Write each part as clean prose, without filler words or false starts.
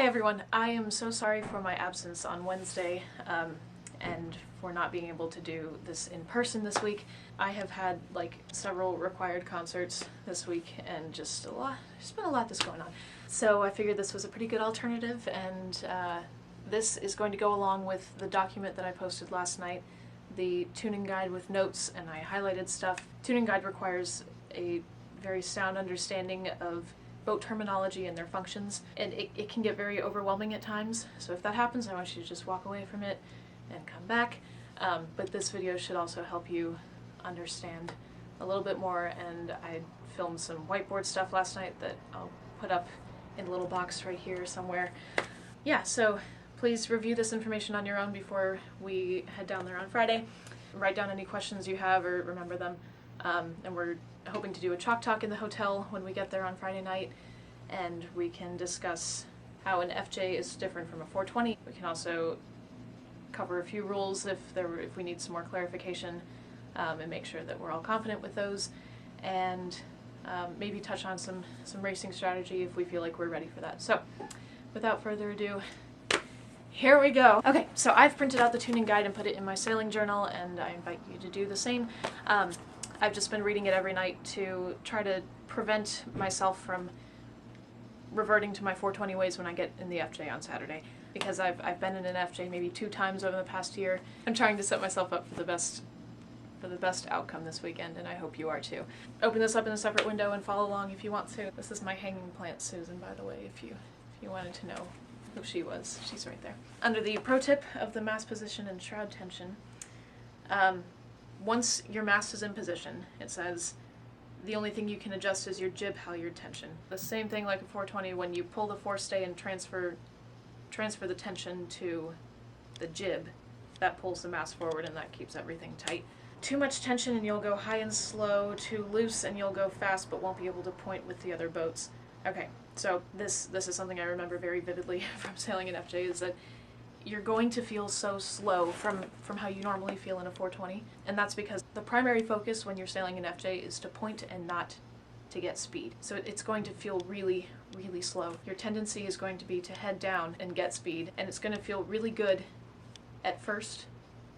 everyone. I am so sorry for my absence on Wednesday and for not being able to do this in person this week. I have had like several required concerts this week and just been a lot that's going on. So I figured this was a pretty good alternative, and this is going to go along with the document that I posted last night, the tuning guide with notes, and I highlighted stuff. Tuning guide requires a very sound understanding of boat terminology and their functions, and it can get very overwhelming at times. So if that happens, I want you to just walk away from it and come back. But this video should also help you understand a little bit more, and I filmed some whiteboard stuff last night that I'll put up in a little box right here somewhere. Yeah, so please review this information on your own before we head down there on Friday. Write down any questions you have or remember them. And we're hoping to do a chalk talk in the hotel when we get there on Friday night, and we can discuss how an FJ is different from a 420. We can also cover a few rules if we need some more clarification, and make sure that we're all confident with those, and maybe touch on some racing strategy if we feel like we're ready for that. So without further ado, here we go. Okay, so I've printed out the tuning guide and put it in my sailing journal, and I invite you to do the same. I've just been reading it every night to try to prevent myself from reverting to my 420 ways when I get in the FJ on Saturday, because I've been in an FJ maybe 2 times over the past year. I'm trying to set myself up for the best outcome this weekend, and I hope you are too. Open this up in a separate window and follow along if you want to. This is my hanging plant, Susan, by the way, if you wanted to know who she was. She's right there. Under the pro tip of the mast position and shroud tension, once your mast is in position, it says the only thing you can adjust is your jib halyard tension. The same thing like a 420, when you pull the forestay and transfer the tension to the jib, that pulls the mast forward and that keeps everything tight. Too much tension and you'll go high and slow, too loose and you'll go fast but won't be able to point with the other boats. Okay, so this is something I remember very vividly from sailing in FJ, is that you're going to feel so slow from how you normally feel in a 420, and that's because the primary focus when you're sailing in FJ is to point and not to get speed. So it's going to feel really, really slow. Your tendency is going to be to head down and get speed, and it's going to feel really good at first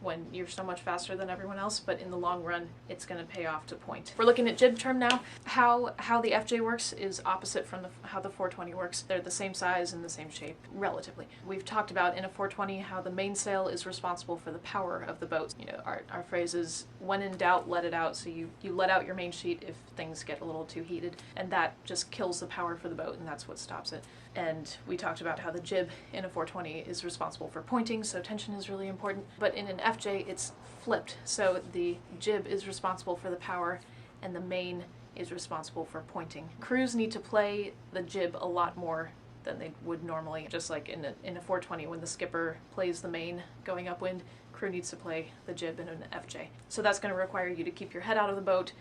when you're so much faster than everyone else, but in the long run, it's going to pay off to point. We're looking at jib trim now. How the FJ works is opposite from how the 420 works. They're the same size and the same shape, relatively. We've talked about in a 420 how the mainsail is responsible for the power of the boat. You know, our phrase is, when in doubt, let it out. So you let out your main sheet if things get a little too heated, and that just kills the power for the boat, and that's what stops it. And we talked about how the jib in a 420 is responsible for pointing, so tension is really important. But in an FJ, it's flipped. So the jib is responsible for the power, and the main is responsible for pointing. Crews need to play the jib a lot more than they would normally. Just like in a 420, when the skipper plays the main going upwind, crew needs to play the jib in an FJ. So that's going to require you to keep your head out of the boat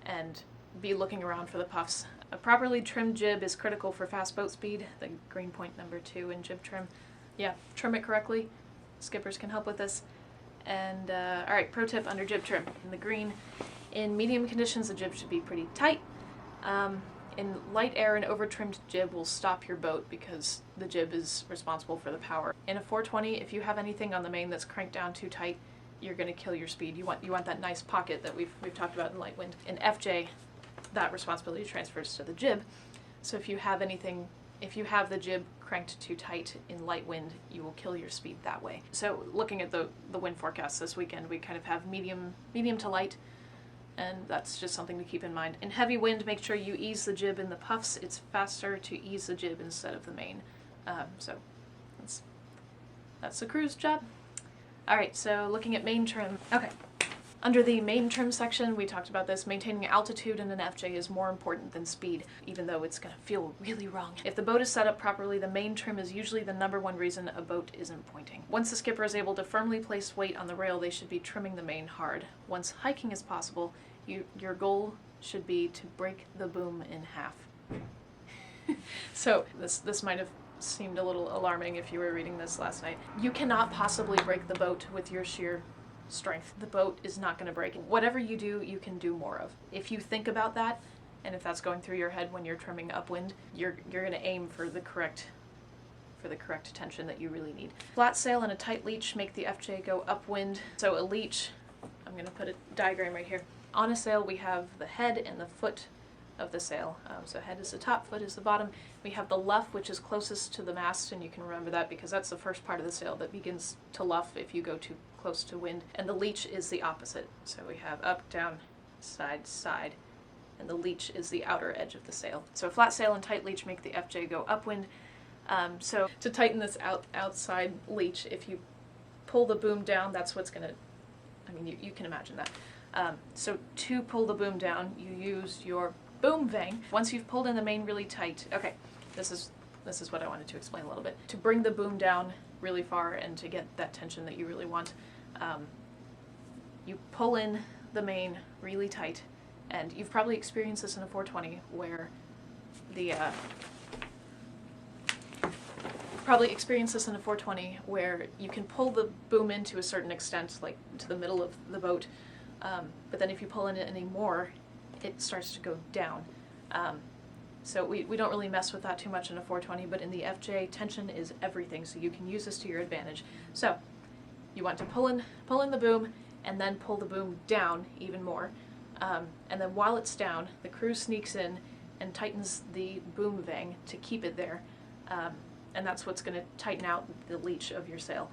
and be looking around for the puffs. A properly trimmed jib is critical for fast boat speed, the green point number 2 in jib trim. Yeah, trim it correctly. Skippers can help with this. And alright, pro tip under jib trim. In the green, in medium conditions the jib should be pretty tight. In light air, an over-trimmed jib will stop your boat because the jib is responsible for the power. In a 420, if you have anything on the main that's cranked down too tight, you're going to kill your speed. You want that nice pocket that we've talked about in light wind. In FJ, that responsibility transfers to the jib. So if you have the jib cranked too tight in light wind, you will kill your speed that way. So looking at the wind forecast this weekend, we kind of have medium to light, and that's just something to keep in mind. In heavy wind, make sure you ease the jib in the puffs. It's faster to ease the jib instead of the main. So that's the crew's job. Alright, so looking at main trim. Okay. Under the main trim section, we talked about this. Maintaining altitude in an FJ is more important than speed, even though it's going to feel really wrong. If the boat is set up properly, the main trim is usually the #1 reason a boat isn't pointing. Once the skipper is able to firmly place weight on the rail, they should be trimming the main hard. Once hiking is possible, your goal should be to break the boom in half. So this might have seemed a little alarming if you were reading this last night. You cannot possibly break the boat with your sheer strength. The boat is not going to break. Whatever you do, you can do more of. If you think about that, and if that's going through your head when you're trimming upwind, you're going to aim for the correct for the correct tension that you really need. Flat sail and a tight leech make the FJ go upwind. So a leech, I'm going to put a diagram right here. On a sail we have the head and the foot of the sail. So head is the top, foot is the bottom. We have the luff, which is closest to the mast, and you can remember that because that's the first part of the sail that begins to luff if you go too close to wind. And the leech is the opposite. So we have up, down, side, side, and the leech is the outer edge of the sail. So flat sail and tight leech make the FJ go upwind. So to tighten this outside leech, if you pull the boom down, that's what's going to, I mean, you can imagine that. So to pull the boom down, you use your boom vang. Once you've pulled in the main really tight, okay, this is what I wanted to explain a little bit. To bring the boom down really far and to get that tension that you really want, you pull in the main really tight, and you've probably experienced this in a 420 where you can pull the boom in to a certain extent, like to the middle of the boat, but then if you pull in it anymore, it starts to go down. So we don't really mess with that too much in a 420, but in the FJ, tension is everything, so you can use this to your advantage. So you want to pull in the boom, and then pull the boom down even more. And then while it's down, the crew sneaks in and tightens the boom vang to keep it there. And that's what's going to tighten out the leech of your sail.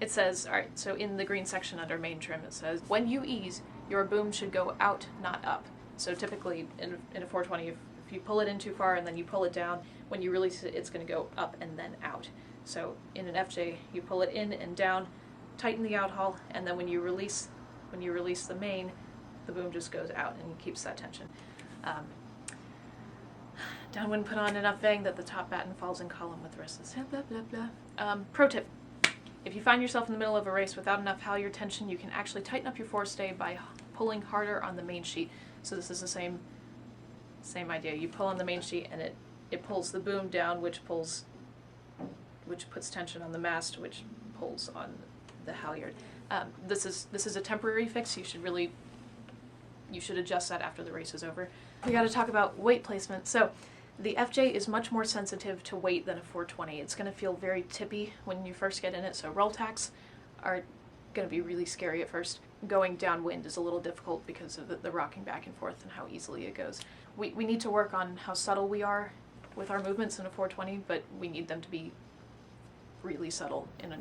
It says, all right, so in the green section under main trim, it says, when you ease, your boom should go out, not up. So typically in a 420, if you pull it in too far and then you pull it down, when you release it, it's going to go up and then out. So in an FJ, you pull it in and down, tighten the out haul, and then when you release the main, the boom just goes out and keeps that tension. Downwind, put on enough vang that the top batten falls in column with the rest of the sail, blah, blah, blah. Pro tip. If you find yourself in the middle of a race without enough halyard tension, you can actually tighten up your forestay by pulling harder on the main sheet. So this is the same idea. You pull on the main sheet and it pulls the boom down, which puts tension on the mast, which pulls on the halyard. This is a temporary fix. You should adjust that after the race is over. We got to talk about weight placement. So the FJ is much more sensitive to weight than a 420. It's going to feel very tippy when you first get in it, so roll tacks are going to be really scary at first. Going downwind is a little difficult because of the rocking back and forth and how easily it goes. We need to work on how subtle we are with our movements in a 420, but we need them to be really subtle in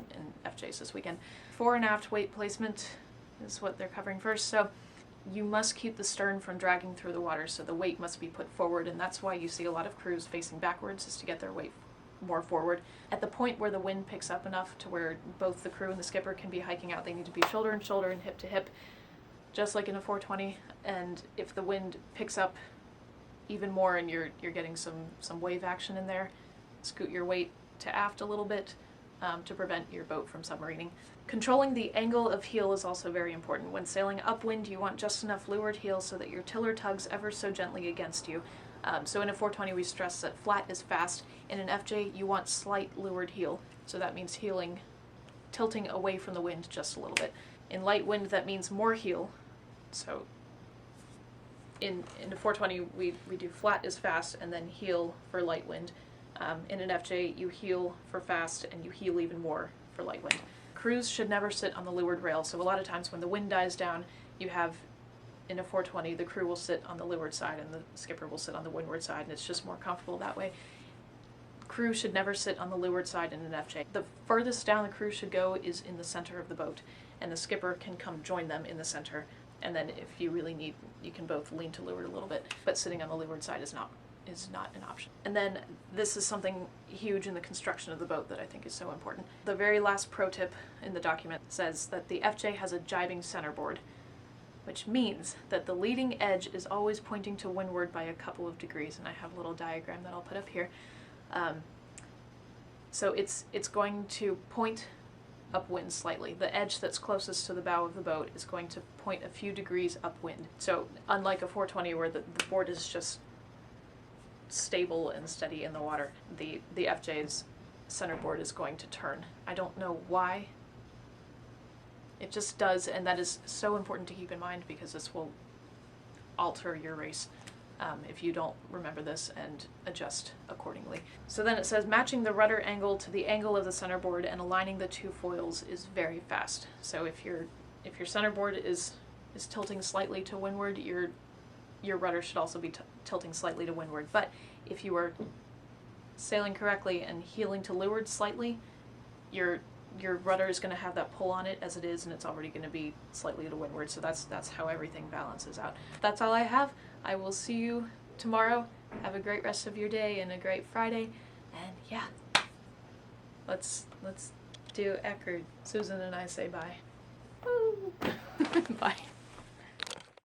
FJs this weekend. Fore and aft weight placement is what they're covering first. So you must keep the stern from dragging through the water, so the weight must be put forward, and that's why you see a lot of crews facing backwards, is to get their weight more forward. At the point where the wind picks up enough to where both the crew and the skipper can be hiking out, they need to be shoulder and shoulder and hip to hip, just like in a 420. And if the wind picks up even more and you're getting some wave action in there, scoot your weight to aft a little bit to prevent your boat from submarining. Controlling the angle of heel is also very important. When sailing upwind, you want just enough leeward heel so that your tiller tugs ever so gently against you. So in a 420, we stress that flat is fast. In an FJ, you want slight leeward heel. So that means tilting away from the wind just a little bit. In light wind, that means more heel. So in a 420, we do flat is fast and then heel for light wind. In an FJ, you heel for fast and you heel even more for light wind. Crews should never sit on the leeward rail. So a lot of times when the wind dies down, you have, in a 420, the crew will sit on the leeward side and the skipper will sit on the windward side, and it's just more comfortable that way. Crew should never sit on the leeward side in an FJ. The furthest down the crew should go is in the center of the boat, and the skipper can come join them in the center, and then if you really need, you can both lean to leeward a little bit, but sitting on the leeward side is not an option. And then this is something huge in the construction of the boat that I think is so important. The very last pro tip in the document says that the FJ has a jibing centerboard, which means that the leading edge is always pointing to windward by a couple of degrees, and I have a little diagram that I'll put up here. So it's going to point upwind slightly. The edge that's closest to the bow of the boat is going to point a few degrees upwind. So unlike a 420 where the board is just stable and steady in the water, the FJ's centerboard is going to turn. I don't know why. It just does, and that is so important to keep in mind because this will alter your race if you don't remember this, and adjust accordingly. So then it says matching the rudder angle to the angle of the centerboard and aligning the two foils is very fast. So if your centerboard is tilting slightly to windward, your rudder should also be tilting slightly to windward. But if you are sailing correctly and heeling to leeward slightly, your rudder is going to have that pull on it as it is, and it's already going to be slightly to windward. So that's how everything balances out. That's all I have. I will see you tomorrow. Have a great rest of your day and a great Friday. And yeah, let's do Eckerd. Susan and I say bye. Woo! Bye.